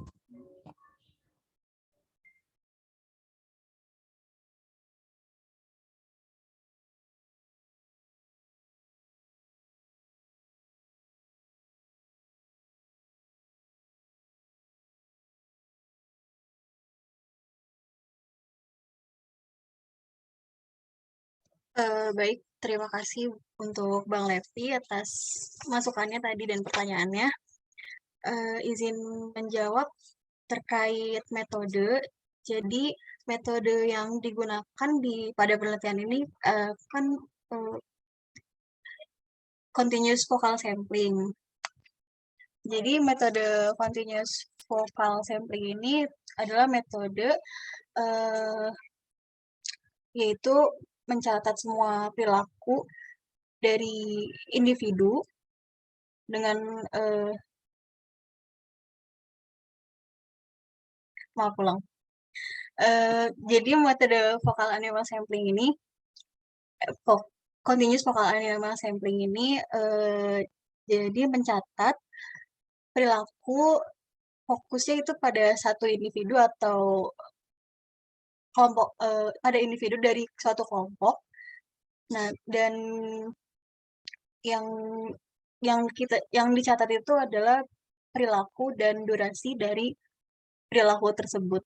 Baik, terima kasih untuk Bang Levi atas masukannya tadi dan pertanyaannya. Izin menjawab terkait metode. Jadi metode yang digunakan pada penelitian ini kan continuous vocal sampling. Jadi metode continuous vocal sampling ini adalah metode yaitu mencatat semua perilaku dari individu dengan maaf ulang. Jadi metode vokal animal sampling ini continuous vokal animal sampling ini jadi mencatat perilaku fokusnya itu pada satu individu atau kelompok pada individu dari suatu kelompok. Nah, dan yang dicatat itu adalah perilaku dan durasi dari perilaku tersebut.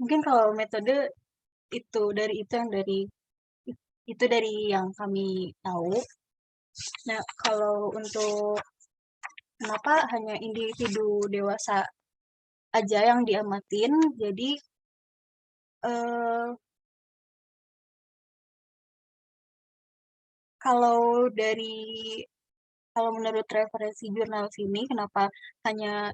Mungkin kalau metode itu dari yang kami tahu. Nah, kalau untuk kenapa hanya individu dewasa aja yang diamatin, jadi kalau menurut referensi jurnal sini, kenapa hanya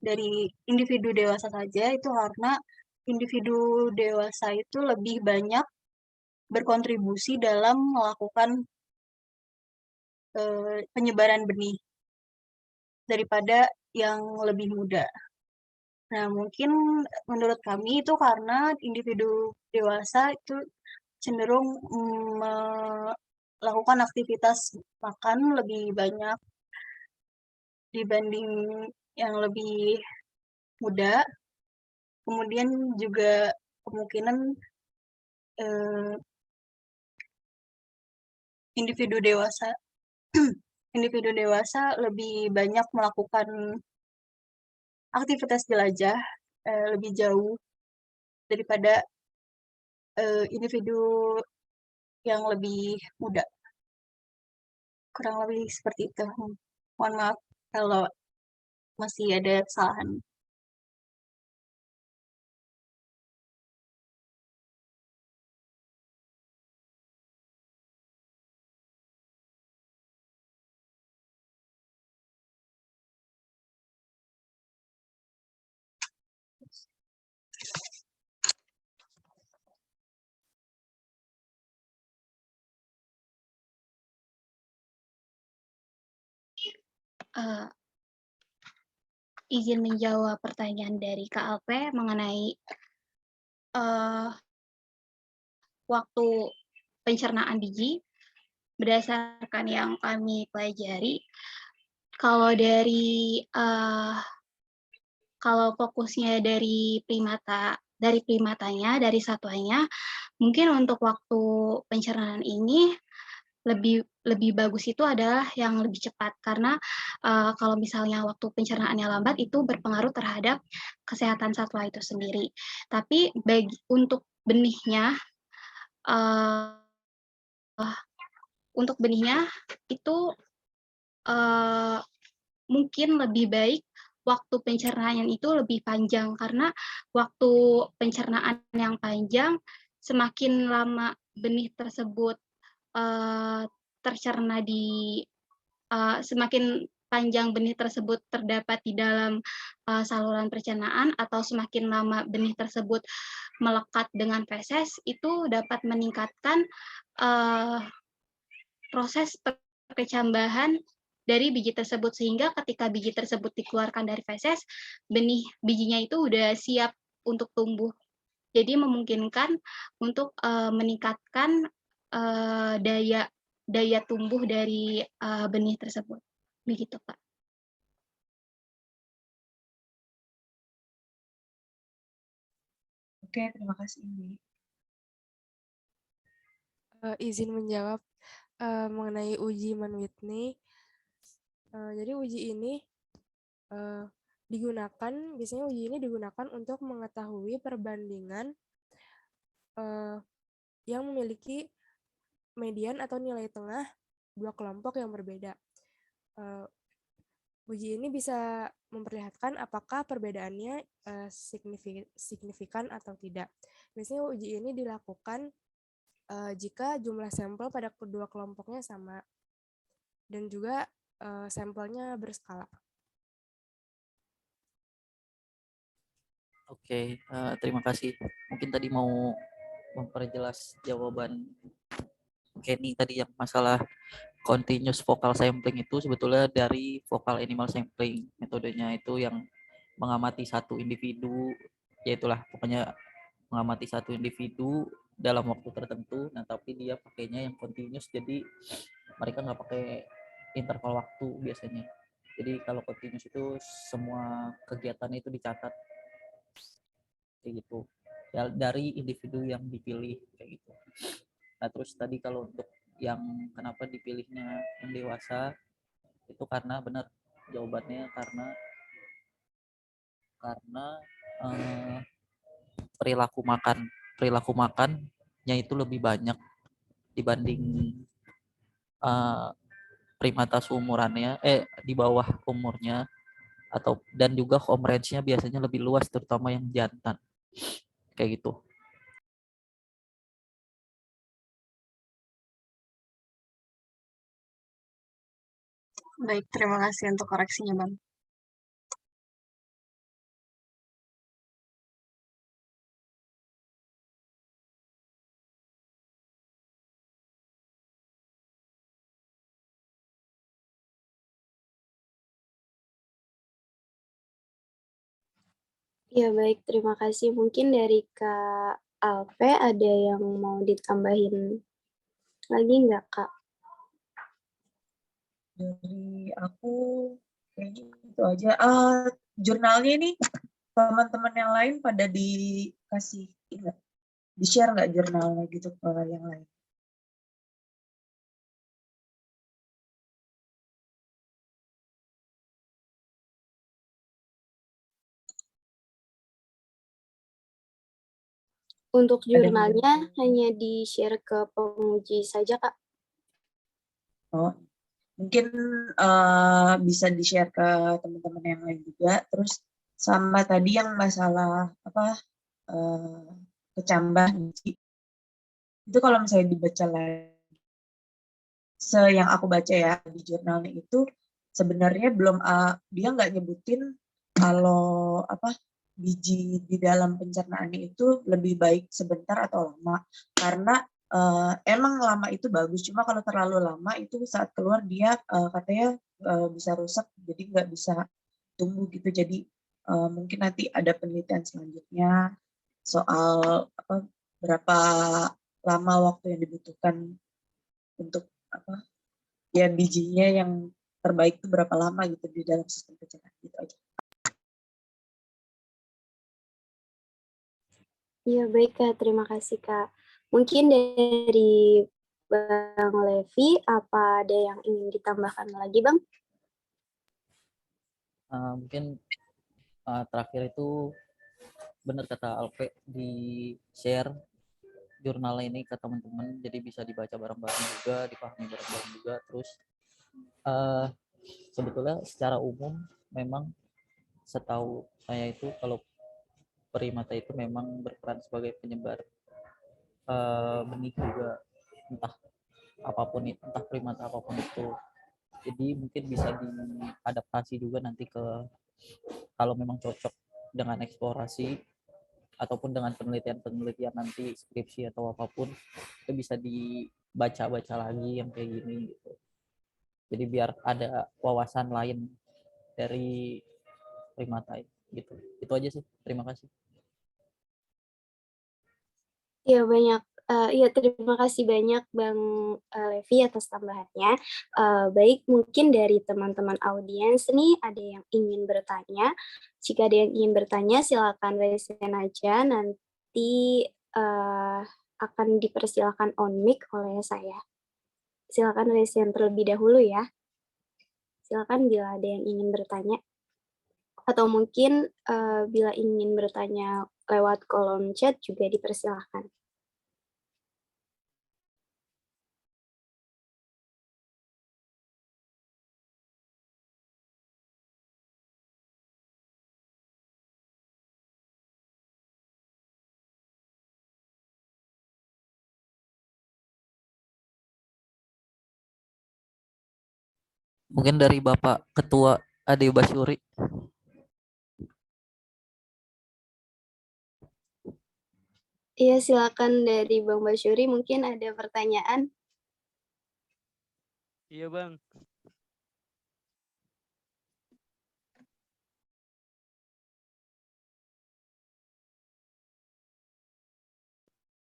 dari individu dewasa saja, itu karena individu dewasa itu lebih banyak berkontribusi dalam melakukan penyebaran benih daripada yang lebih muda. Nah, mungkin menurut kami itu karena individu dewasa itu cenderung melakukan aktivitas makan lebih banyak dibanding yang lebih muda, kemudian juga kemungkinan individu dewasa individu dewasa lebih banyak melakukan aktivitas jelajah lebih jauh daripada individu yang lebih muda. Kurang lebih seperti itu. Mohon maaf kalau masih ada kesalahan. Izin menjawab pertanyaan dari Kak Alpe mengenai waktu pencernaan biji. Berdasarkan yang kami pelajari, kalau fokusnya dari primatanya, dari satwanya, mungkin untuk waktu pencernaan ini lebih bagus itu adalah yang lebih cepat, karena kalau misalnya waktu pencernaannya lambat itu berpengaruh terhadap kesehatan satwa itu sendiri. Tapi untuk benihnya itu mungkin lebih baik waktu pencernaan itu lebih panjang, karena waktu pencernaan yang panjang, semakin lama benih tersebut tercerna semakin panjang benih tersebut terdapat di dalam saluran pencernaan, atau semakin lama benih tersebut melekat dengan feses, itu dapat meningkatkan proses perkecambahan dari biji tersebut, sehingga ketika biji tersebut dikeluarkan dari feses, bijinya itu udah siap untuk tumbuh. Jadi memungkinkan untuk meningkatkan daya tumbuh dari benih tersebut. Begitu, Pak. Oke, terima kasih, Indi. Izin menjawab mengenai uji Mann-Whitney. Jadi biasanya uji ini digunakan untuk mengetahui perbandingan yang memiliki median atau nilai tengah dua kelompok yang berbeda. Uji ini bisa memperlihatkan apakah perbedaannya signifikan atau tidak. Biasanya uji ini dilakukan jika jumlah sampel pada kedua kelompoknya sama dan juga sampelnya berskala. Oke, terima kasih. Mungkin tadi mau memperjelas jawaban Kenny tadi yang masalah continuous vocal sampling itu sebetulnya dari vocal animal sampling. Metodenya itu yang mengamati satu individu, yaitulah pokoknya mengamati satu individu dalam waktu tertentu. Nah, tapi dia pakainya yang continuous, jadi mereka nggak pakai interval waktu biasanya. Jadi kalau continuous itu semua kegiatannya itu dicatat kayak gitu ya, dari individu yang dipilih kayak gitu. Nah, terus tadi kalau untuk yang kenapa dipilihnya yang dewasa, itu karena benar jawabannya karena perilaku makannya itu lebih banyak dibanding primata seumurannya di bawah umurnya, dan juga home range-nya biasanya lebih luas, terutama yang jantan kayak gitu. Baik, terima kasih untuk koreksinya, Bang. Ya baik, terima kasih. Mungkin dari Kak Alve ada yang mau ditambahin lagi nggak, Kak? Dari aku Kayaknya itu aja. Jurnalnya ini teman-teman yang lain pada dikasih enggak? Di-share nggak jurnalnya gitu ke yang lain? Untuk Ada yang jurnalnya belum? hanya di-share ke penguji saja, Kak. Oh, mungkin bisa di-share ke teman-teman yang lain juga. Terus sama tadi yang masalah apa kecambah biji. Itu kalau misalnya dibaca lagi, yang aku baca ya di jurnalnya itu sebenarnya belum dia nggak nyebutin kalau apa biji di dalam pencernaannya itu lebih baik sebentar atau lama, karena emang lama itu bagus, cuma kalau terlalu lama itu saat keluar dia katanya bisa rusak, jadi nggak bisa tumbuh gitu. Jadi mungkin nanti ada penelitian selanjutnya soal apa berapa lama waktu yang dibutuhkan untuk apa ya bijinya yang terbaik itu berapa lama gitu di dalam sistem pencernaan gitu aja. Iya, baik, Kak. Terima kasih, Kak. Mungkin dari Bang Levi, apa ada yang ingin ditambahkan lagi, Bang? Mungkin terakhir itu benar kata Alpe, di share jurnal ini ke teman-teman, jadi bisa dibaca bareng-bareng juga, dipahami bareng-bareng juga. Terus sebetulnya secara umum memang setahu saya itu kalau primata itu memang berperan sebagai penyebar benih juga, entah apapun itu, entah primata apapun itu. Jadi mungkin bisa diadaptasi juga nanti ke kalau memang cocok dengan eksplorasi ataupun dengan penelitian-penelitian nanti skripsi atau apapun, itu bisa dibaca-baca lagi yang kayak gini gitu. Jadi biar ada wawasan lain dari primata gitu. Itu aja sih. Terima kasih. Iya, terima kasih banyak Bang Levi atas tambahannya. Baik, mungkin dari teman-teman audiens nih ada yang ingin bertanya. Jika ada yang ingin bertanya, silakan raise hand aja. Nanti akan dipersilakan on mic oleh saya. Silakan raise hand terlebih dahulu ya. Silakan bila ada yang ingin bertanya. Atau mungkin bila ingin bertanya lewat kolom chat juga dipersilahkan. Mungkin dari Bapak Ketua Ade Basyuri. Iya, silakan dari Bang Basyuri, mungkin ada pertanyaan. Iya, Bang.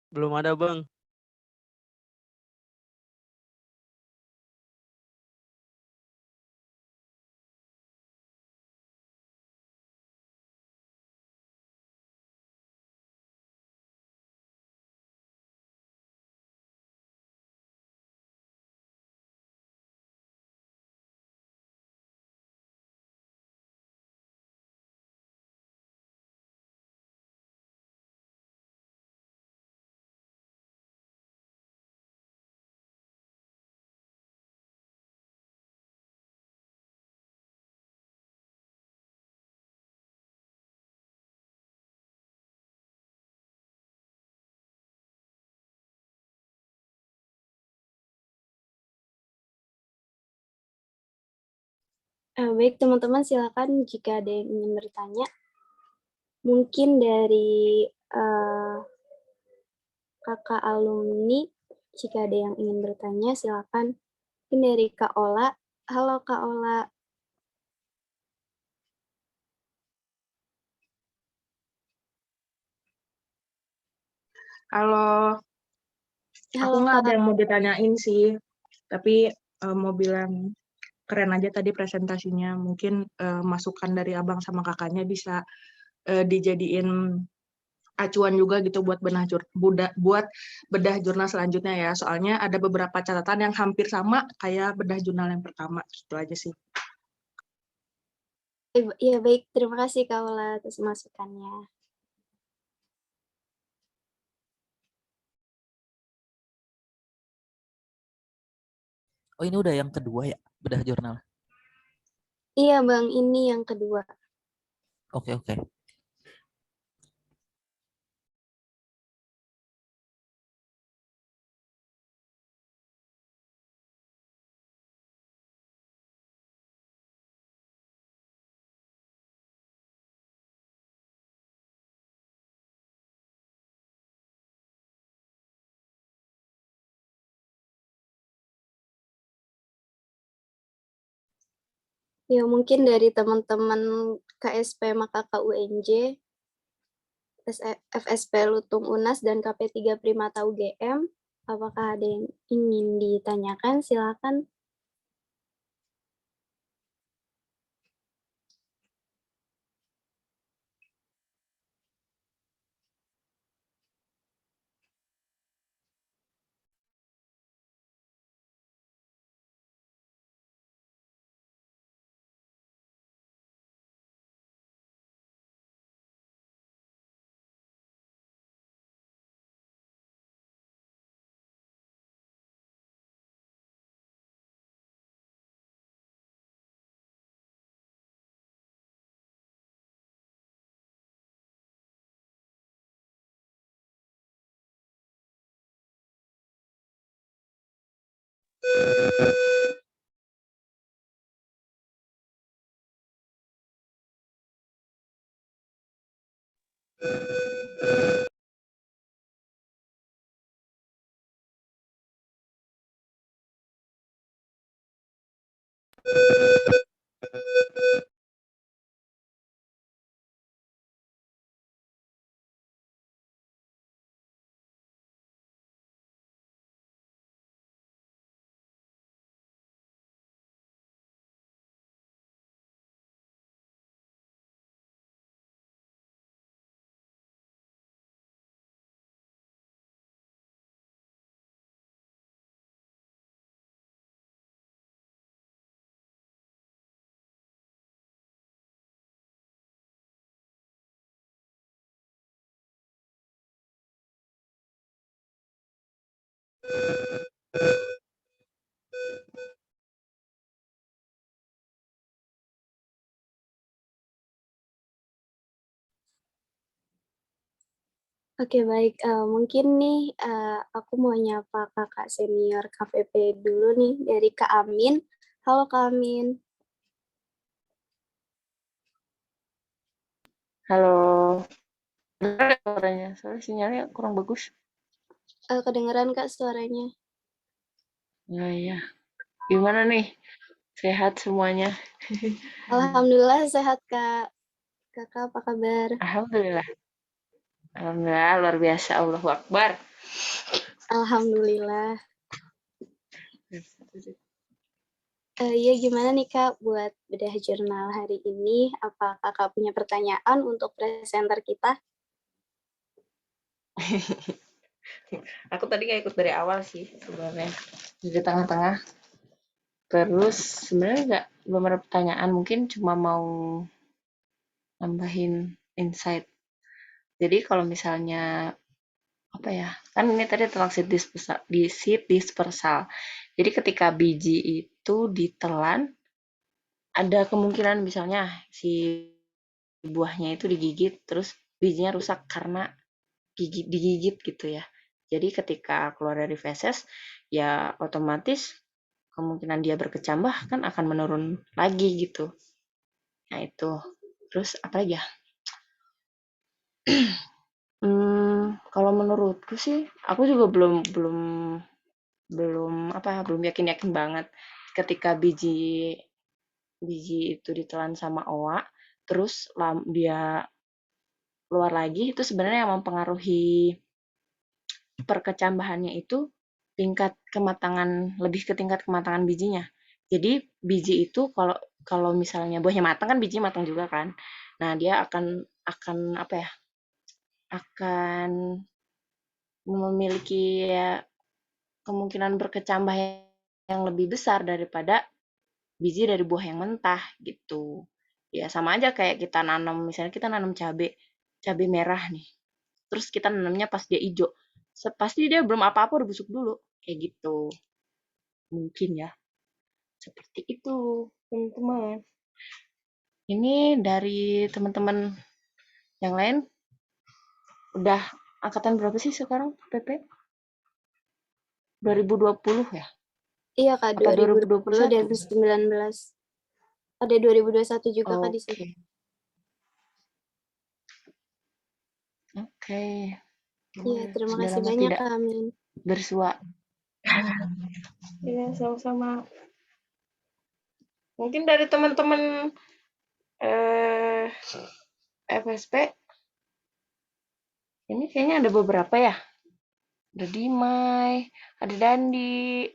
Belum ada, Bang. Baik, teman-teman, silakan jika ada yang ingin bertanya. Mungkin dari kakak alumni, jika ada yang ingin bertanya, silakan. Mungkin dari Kak Ola. Halo, Kak Ola. Halo, aku Halo, nggak ada Kak. yang mau ditanyain sih, tapi mau bilang keren aja tadi presentasinya. Mungkin masukan dari abang sama kakaknya bisa dijadiin acuan juga gitu buat buat bedah jurnal selanjutnya ya. Soalnya ada beberapa catatan yang hampir sama kayak bedah jurnal yang pertama. Gitu aja sih. Iya baik, terima kasih Kak Ula atas masukannya. Oh, ini udah yang kedua ya, bedah jurnal. Iya Bang, ini yang kedua. Oke, oke. Ya mungkin dari teman-teman KSP maka KUNJ, FSP Lutung UNAS, dan KP3 Primata UGM, apakah ada yang ingin ditanyakan? Silakan. Oke baik, mungkin nih aku mau nyapa kakak senior KVP dulu nih dari Kak Amin. Halo Kak Amin. Halo, dengar nggak suaranya? Soalnya sinyalnya kurang bagus. Kedengeran Kak suaranya? Ya, ya. Gimana nih? Sehat semuanya? Alhamdulillah sehat Kak. Kakak apa kabar? Alhamdulillah. Alhamdulillah, luar biasa. Allahu Akbar. Alhamdulillah. Iya gimana nih Kak buat bedah jurnal hari ini? Apa Kakak punya pertanyaan untuk presenter kita? Aku tadi nggak ikut dari awal sih sebenarnya. Di tengah-tengah. Terus sebenarnya belum ada pertanyaan. Mungkin cuma mau nambahin insight. Jadi kalau misalnya apa ya, kan ini tadi tentang seed dispersal. Jadi ketika biji itu ditelan, ada kemungkinan misalnya si buahnya itu digigit, terus bijinya rusak karena digigit gitu ya. Jadi ketika keluar dari feses, ya otomatis kemungkinan dia berkecambah kan akan menurun lagi gitu. Nah itu. Terus apa lagi ya? Kalau menurutku sih, aku juga belum yakin banget ketika biji itu ditelan sama oa, terus dia keluar lagi, itu sebenarnya yang mempengaruhi perkecambahannya itu lebih ke tingkat kematangan bijinya. Jadi biji itu kalau misalnya buahnya matang kan bijinya matang juga kan. Nah, dia akan apa ya? Akan memiliki ya, kemungkinan berkecambah yang lebih besar daripada biji dari buah yang mentah gitu. Ya sama aja kayak kita nanam, misalnya kita nanam cabai merah nih. Terus kita nanamnya pas dia hijau. Pasti dia belum apa-apa udah busuk dulu. Kayak gitu. Mungkin ya. Seperti itu, teman-teman. Ini dari teman-teman yang lain udah angkatan berapa sih sekarang PP? 2020 ya? Iya Kak, Apa 2020 dan 2021? 19. Ada 2021 juga Kak di sini. Oke. Iya, terima Sudah kasih lama banyak tidak Kak Amin. bersua. Iya, sama-sama. Mungkin dari teman-teman FSP ini kayaknya ada beberapa ya. Ada Dimai, ada Dandi.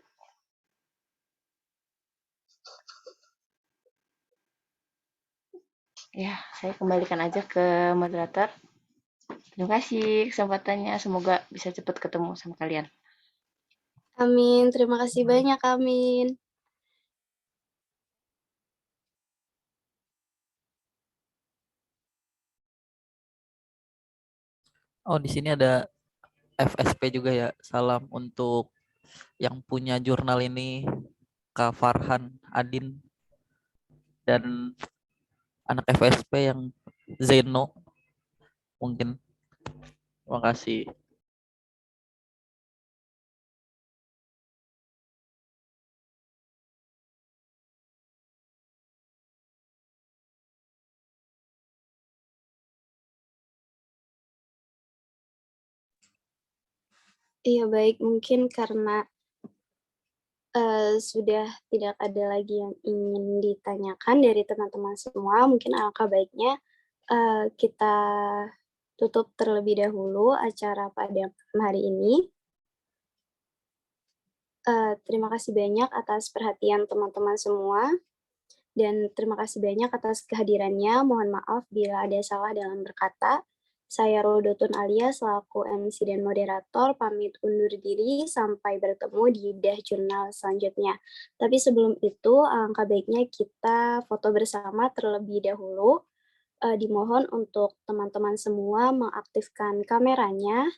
Ya, saya kembalikan aja ke moderator. Terima kasih kesempatannya. Semoga bisa cepat ketemu sama kalian. Amin, terima kasih banyak Amin. Oh, di sini ada FSP juga ya. Salam untuk yang punya jurnal ini, Kak Farhan Adin, dan anak FSP yang Zeno mungkin. Terima kasih. Iya baik, mungkin karena sudah tidak ada lagi yang ingin ditanyakan dari teman-teman semua, mungkin alangkah baiknya kita tutup terlebih dahulu acara pada malam hari ini. Terima kasih banyak atas perhatian teman-teman semua, dan terima kasih banyak atas kehadirannya. Mohon maaf bila ada salah dalam berkata. Saya Rodotun Alia selaku MC dan moderator pamit undur diri sampai bertemu di Bedah Jurnal selanjutnya. Tapi sebelum itu, alangkah baiknya kita foto bersama terlebih dahulu. Dimohon untuk teman-teman semua mengaktifkan kameranya.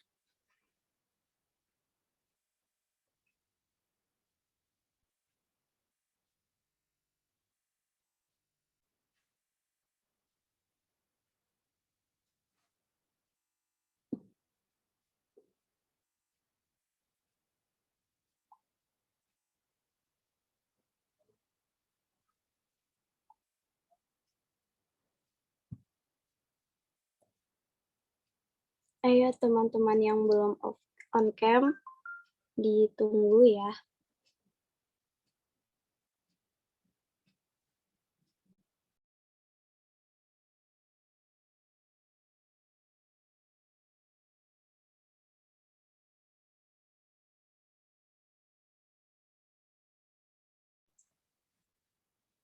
Ayo teman-teman yang belum on cam, ditunggu ya.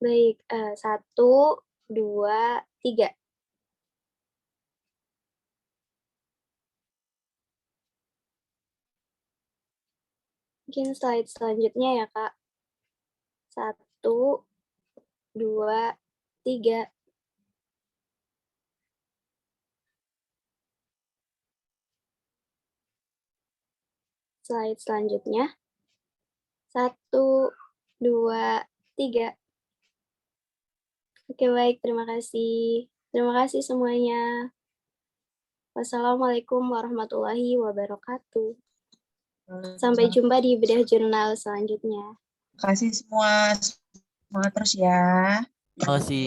Baik, 1, 2, 3. Mungkin slide selanjutnya ya, Kak. 1, 2, 3. Slide selanjutnya. 1, 2, 3. Oke, baik. Terima kasih. Terima kasih semuanya. Wassalamualaikum warahmatullahi wabarakatuh. Sampai jumpa di Bedah Jurnal selanjutnya. Terima kasih semua. Semangat terus ya. Terima kasih.